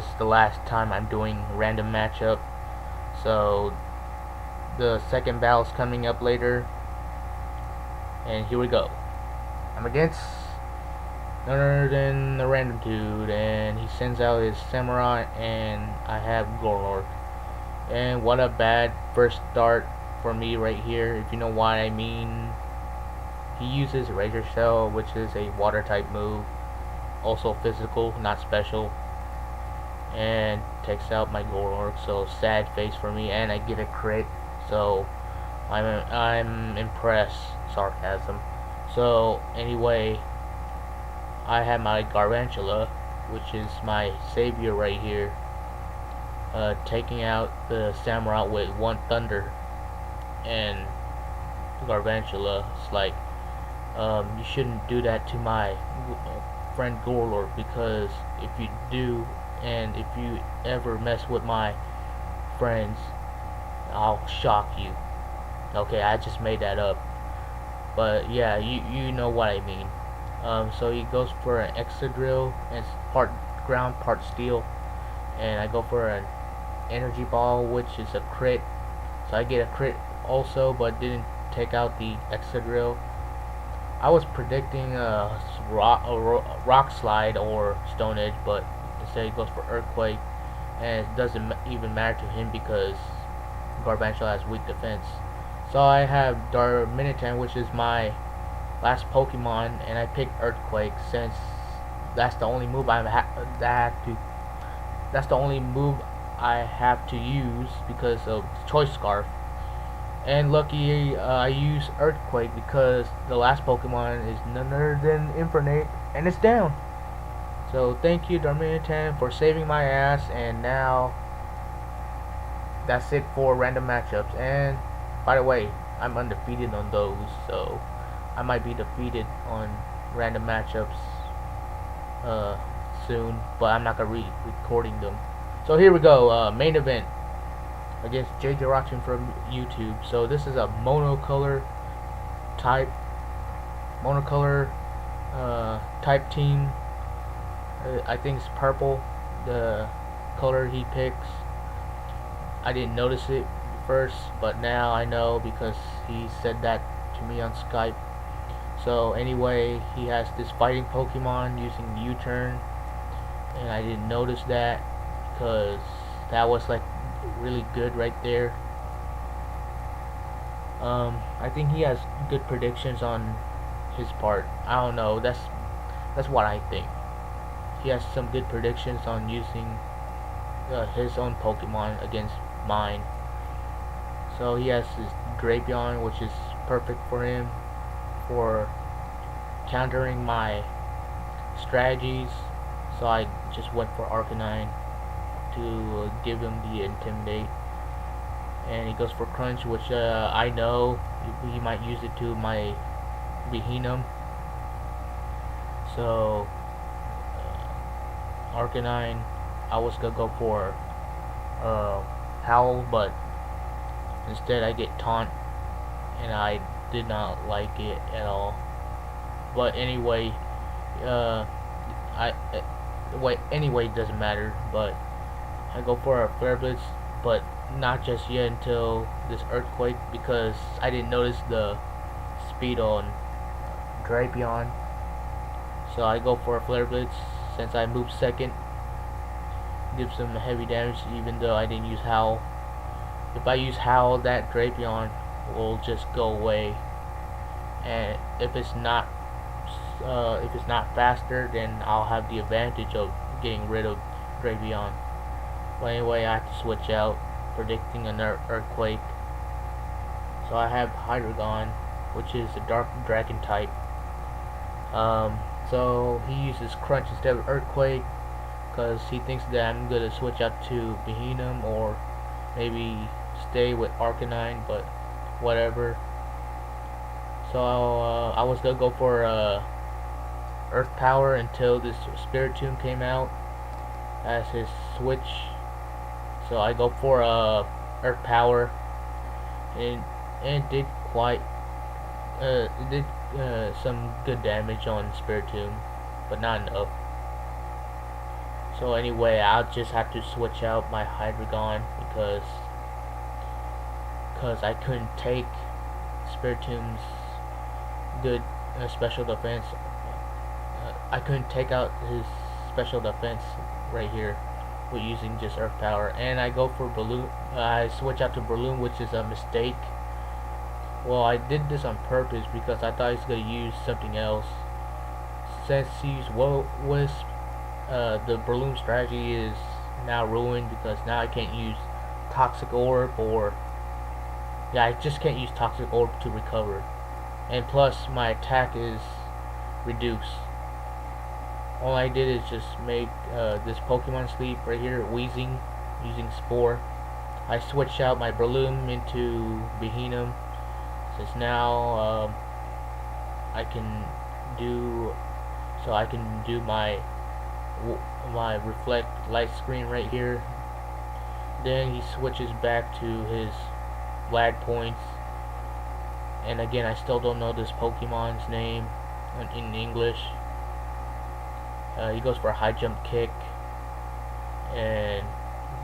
this is the last time I'm doing random matchup. So the second battle's coming up later, and here we go. I'm against none other than the random dude, and he sends out his samurai, and I have Gorlord. And what a bad first start for me right here, if you know what I mean. He uses Razor Shell, which is a water type move, also physical, not special, and takes out my Gorlord. So sad face for me, and I get a crit. So I'm impressed. Sarcasm. So anyway, I have my Garvantula, which is my savior right here, taking out the samurai with one thunder, and Garvantula is like, you shouldn't do that to my friend Gorlord, because if you do, and if you ever mess with my friends, I'll shock you. Okay, I just made that up, but yeah, you know what I mean. So he goes for an Excadrill, and it's part ground, part steel, and I go for an energy ball, which is a crit. So I get a crit also, but didn't take out the Excadrill. I was predicting a rock slide or Stone Edge, but instead he goes for Earthquake, and it doesn't even matter to him because Garvantula has weak defense. So I have Darmanitan, which is my last Pokemon, and I picked Earthquake since that's the only move that's the only move I have to use because of Choice Scarf. And lucky I use Earthquake because the last Pokemon is none other than Infernape, and it's down. So thank you, Darmanitan, for saving my ass. And now that's it for random matchups. And by the way, I'm undefeated on those, so I might be defeated on random matchups soon, but I'm not gonna recording them. So here we go. Main event against JayJirachi from YouTube. So this is a monocolor type type team. I think it's purple, the color he picks. I didn't notice it first, but now I know because he said that to me on Skype. So anyway, he has this fighting Pokemon using U-turn, and I didn't notice that because that was like really good right there. I think he has good predictions on his part. I don't know. That's what I think. He has some good predictions on using his own Pokemon against mine. So he has his Drapion, which is perfect for him for countering my strategies. So I just went for Arcanine to give him the Intimidate, and he goes for Crunch, which I know he might use it to my Behenum. So Arcanine, I was gonna go for Howl, but instead I get Taunt, and I did not like it at all. But anyway, anyway, it doesn't matter. But I go for a Flare Blitz, but not just yet until this Earthquake, because I didn't notice the speed on Drapion. So I go for a Flare Blitz since I moved second. Gives him heavy damage even though I didn't use Howl. If I use Howl, that Drapion will just go away. And if it's not faster, then I'll have the advantage of getting rid of Drapion. But anyway, I have to switch out, predicting an Earthquake. So I have Hydreigon, which is a Dark Dragon type. So he uses Crunch instead of Earthquake because he thinks that I'm gonna switch out to Behenum or maybe stay with Arcanine, but whatever. So I was gonna go for Earth Power until this Spiritomb came out as his switch. So I go for Earth Power, and it did some good damage on Spiritomb, but not enough. So anyway, I'll just have to switch out my Hydreigon because I couldn't take Spiritom's good special defense. I couldn't take out his special defense right here with using just Earth Power, and I go for Balloon. I switch out to Balloon, which is a mistake. Well, I did this on purpose because I thought he was gonna use something else. Since he used Wisp, the Balloon strategy is now ruined because now I can't use Toxic Orb I just can't use Toxic Orb to recover. And plus, my attack is reduced. All I did is just make this Pokemon sleep right here, Wheezing, using Spore. I switched out my Breloom into Behenum, since now I can do my reflect light screen right here. Then he switches back to his lag points, and again I still don't know this Pokemon's name in English. He goes for a high jump kick and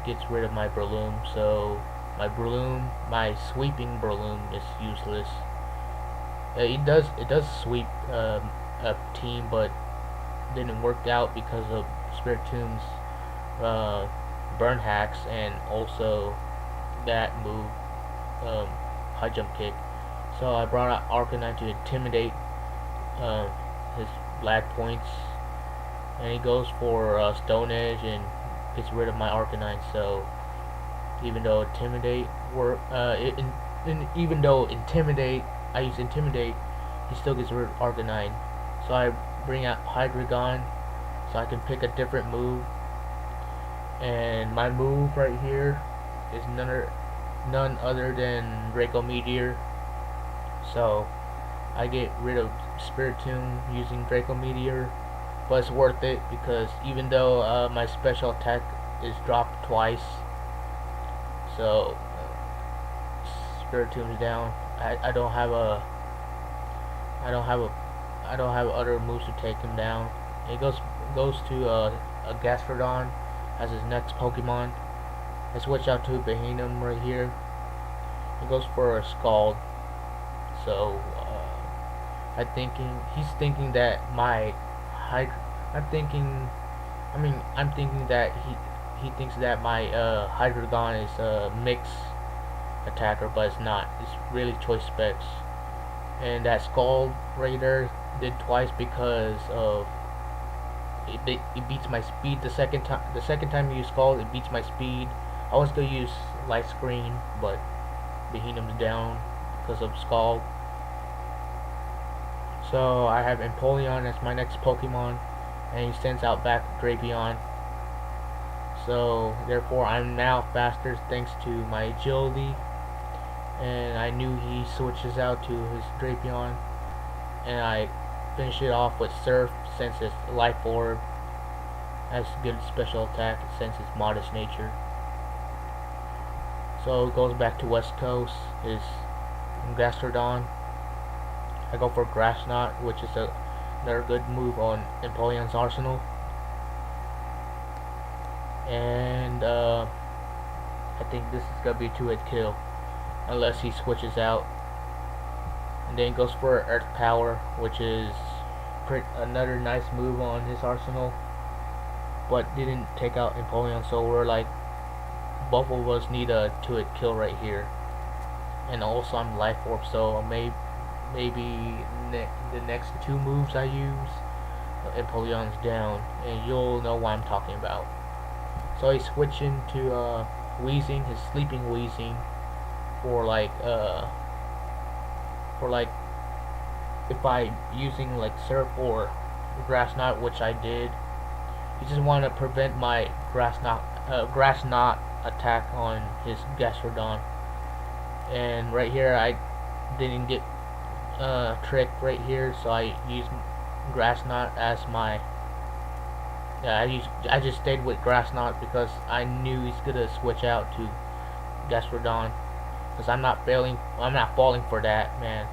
gets rid of my Breloom, so my sweeping Breloom is useless. It does sweep a team, but didn't work out because of Spiritom's burn hacks and also that move, high jump kick. So I brought out Arcanine to intimidate his lag points, and he goes for Stone Edge and gets rid of my Arcanine. So even though intimidate I use intimidate, he still gets rid of Arcanine. So I bring out Hydreigon so I can pick a different move, and my move right here is none other than Draco Meteor. So I get rid of Spiritomb using Draco Meteor, but it's worth it because even though my special attack is dropped twice, so Spiritomb's down. I don't have other moves to take him down. He goes to a Gastrodon as his next Pokemon. I switch out to Behenum right here. He goes for a Scald. So he's thinking that I'm thinking that he thinks that my Hydreigon is a mix attacker, but it's not. It's really choice specs. And that Scald right there did twice because of it beats my speed the second time you use Scald, it beats my speed. I was gonna use Light Screen, but Behenum's down because of Scald. So I have Empoleon as my next Pokemon, and he sends out back Drapion. So therefore I'm now faster thanks to my agility, and I knew he switches out to his Drapion, and I finish it off with Surf since it's Life Orb. Has good special attack since it's modest nature. So it goes back to West Coast, is Gastrodon. I go for Grass Knot, which is another good move on Empoleon's arsenal. And I think this is gonna be a 2-hit kill unless he switches out. And then goes for Earth Power, which is another nice move on his arsenal, but didn't take out Empoleon. So we're like, both of us need a 2-hit kill right here. And also I'm Life Orb, so maybe the next two moves I use, Empoleon's down, and you'll know what I'm talking about. So he's switching to Wheezing, his sleeping Wheezing, for like if I using like Surf or Grass Knot, which I did. He just want to prevent my Grass Knot attack on his Gastrodon. And right here I didn't get tricked right here, so I used Grass Knot as my I just stayed with Grass Knot because I knew he's gonna switch out to Gastrodon, because I'm not falling for that, man.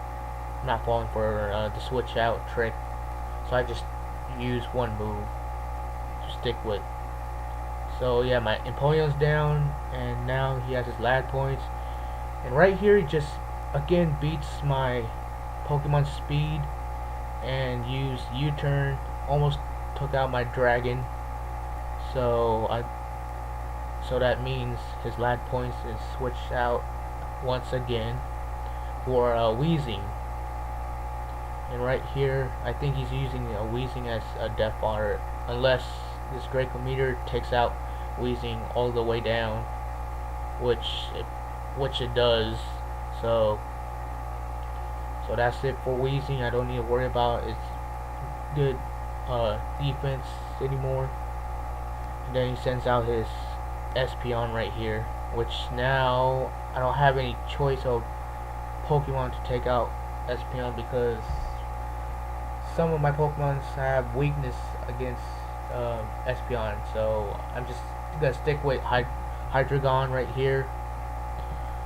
I'm not falling for the switch out trick. So I just use one move to stick with. So yeah, my Empoleon's down, and now he has his lag points. And right here, he just again beats my Pokemon speed and used U-turn, almost took out my dragon. So so that means his lag points is switched out once again for Wheezing. And right here, I think he's using Wheezing as a death fodder, unless this Great Meter takes out Wheezing all the way down, which it does. So that's it for Wheezing. I don't need to worry about its good defense anymore. And then he sends out his Espeon right here, which now I don't have any choice of Pokemon to take out Espeon because some of my Pokemon have weakness against Espeon. So I'm just gonna stick with Hydreigon right here.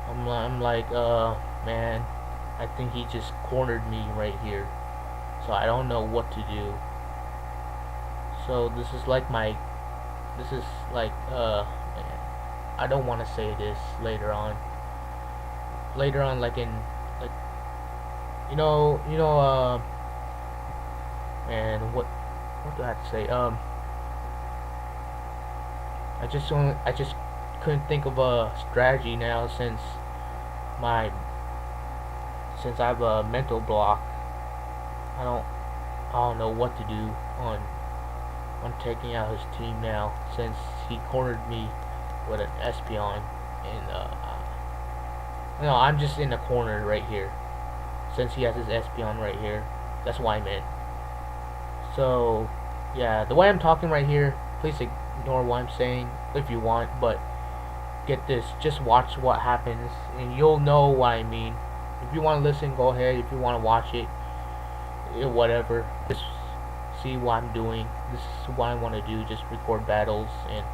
I'm like, man, I think he just cornered me right here. So I don't know what to do. So this is like, man, I don't want to say this later on. Later on, like in, like, man, what do I have to say? I just couldn't think of a strategy now since I have a mental block. I don't know what to do on taking out his team now since he cornered me with an Espeon, and no, I'm just in the corner right here since he has his Espeon right here. That's why I meant. So yeah, the way I'm talking right here, please ignore what I'm saying if you want, but get this, just watch what happens and you'll know what I mean. If you want to listen, go ahead. If you want to watch it, whatever. Just see what I'm doing. This is what I want to do. Just record battles and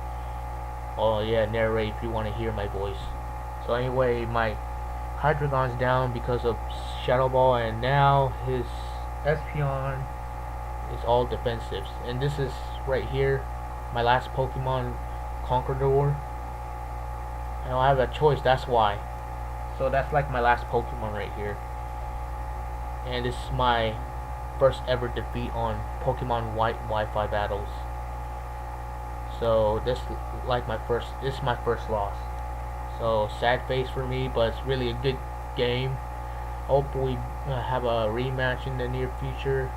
narrate if you want to hear my voice. So anyway, my Hydreigon's down because of Shadow Ball, and now his Espeon is all defensives. And this is right here, my last Pokemon, Conqueror. I don't have a choice, that's why. So that's like my last Pokemon right here. And this is my first ever defeat on Pokemon White Wi-Fi battles. So this is my first loss. So sad face for me, but it's really a good game. Hope we have a rematch in the near future.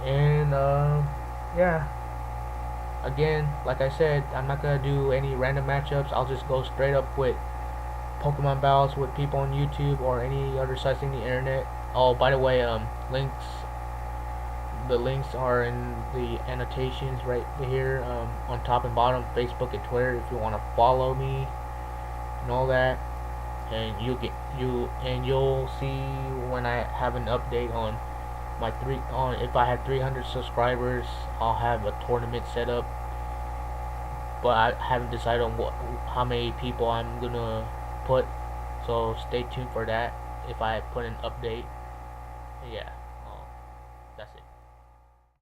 And yeah. Again, like I said, I'm not gonna do any random matchups. I'll just go straight up with Pokemon battles with people on YouTube or any other sites in the internet. Oh, by the way, the links are in the annotations right here, on top and bottom, Facebook and Twitter, if you want to follow me and all that. And you'll see when I have an update on if I had 300 subscribers, I'll have a tournament set up. But I haven't decided on how many people I'm gonna put. So stay tuned for that if I put an update. Yeah.